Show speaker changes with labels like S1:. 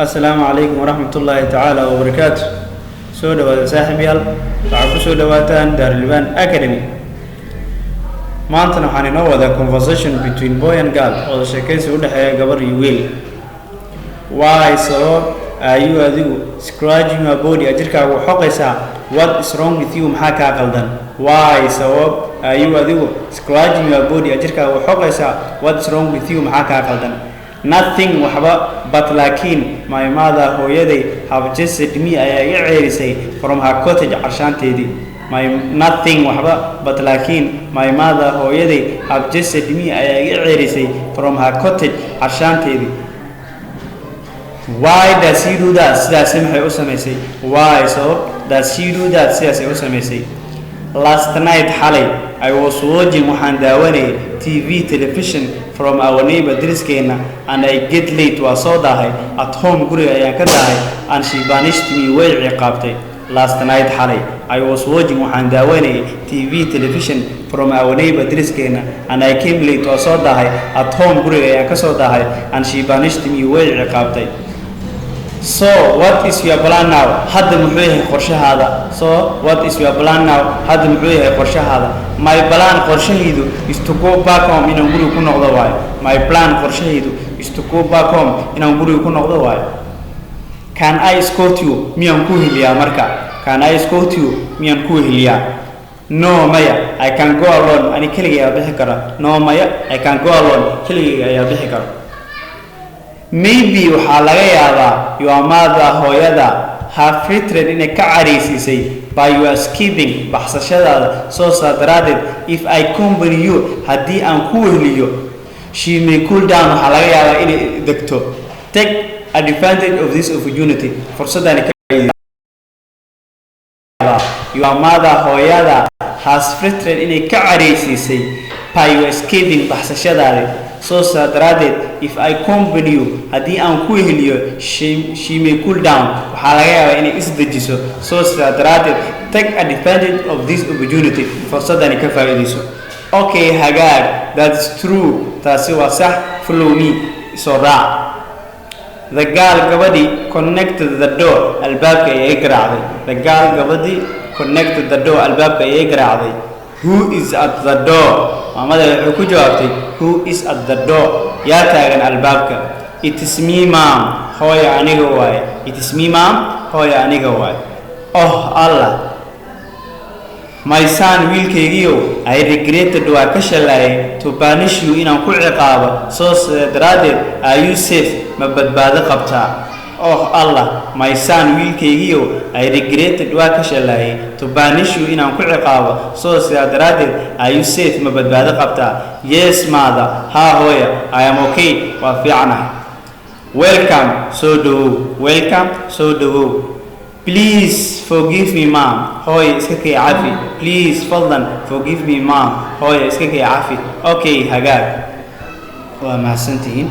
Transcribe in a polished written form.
S1: السلام عليكم ورحمة الله تعالى وبركاته. سودا وساحب يال تعرفوا سودا واتان دار اللبان أكاديمي. ما أنتنا حنينو هذا conversation between boy and girl أو شيء سودا حياة قبر يويل. Why so are you scratching your body أجرك وحقيسا what is wrong with you محاكا قلدن. Why so are you scratching your body أجرك وحقيسا what is wrong with you محاكا قلدن. Nothing وحبا but لكن my mother hooyaday have just said me ayaa ceerisay from her cottage carshaanteedii. My nothing وحبا but لكن my mother hooyaday have just said me ayaa ceerisay from her cottage carshaanteedii. Why does he do that? Sidaas maxay u samaysay? Why so does he do that? Sidaas ay u samaysay. Last night xalay I was watching waxaan daawanayay TV television from our neighbor driskeena and I get late waa soo dahay at home guriga ayaan ka dahay and she banished me way ciqaabtay. Last night xalay I was watching waxaan daawanayay TV television from our neighbor driskeena and I came late waa soo dahay at home guriga ayaan ka soo dahay and she banished me way ciqaabtay. So what is your plan now? Hadda muxuu yahay qorshahaada? So what is your plan now? Hadda muxuu yahay qorshahaada? My plan qorshahaydu is to go back home inaan guriga ku noqdo waayo. My plan qorshahaydu is to go back home inaan guriga ku noqdo waayo. Can I escort you? Miyaan ku heliyaa marka? Can I escort you? Miyaan ku heliyaa? No maya, I can go alone. Ani keligay ayaa bixi kara. No maya, I can go alone. Keligay ayaa bixi kara. Maybe waxaa laga yaabaa your mother hooyada have fretted inay ka cariisisay by your escaping baxsashadaada soo saadaraaded if I accompany you haddii aan ku wehliyo she may cool down waxaa laga yaabaa inay degto. Take advantage of this opportunity fursadani ka your mother hooyada has fretted inay ka cariisisay by your escaping baxsashadaada soo saadaraaded if I accompany you haddii aan ku wehliyo she may cool down waxaa laga yaabaa inay isdejiso soo saadaraaded take advantage of this opportunity fursadani ka faa'iidayso. Okay hagaag, that's true, taasi waa sax, follow me, soo raac. The girl gabadhi connected the door albaabka ayay garaacday. The girl gabadhi connected the door albaabka ayay garaacday. Who is at the door? Maamada waxay ku jawaabtay who is at the door? Yaa taagan albaabka. It is me mom. Hooyo aniga waaye. It is me mom. Hooyo aniga waaye. Oh Allah. My son wiilkaygiiyow I regretted waa ka shalayay to punish you inaan ku ciqaabo soo saadaraaded are you safe ma badbaado qabtaa. Oh Allah, my son wiilkaygiiyow I regretted waa ka shalayay to punish you inaan ku ciqaabo soo saadaraaded are you safe ma badbaado qabtaa. Yes mother, ha hooya, I am okay, waa fiicanahay. Welcome, soo dhawow. Welcome, soo dhawow. Please forgive me mom. Hooyo iska kay cafi. Please fadlan forgive me mom. Hooyo iska kay cafi. Okay hagaag, waa mahadsantihiin.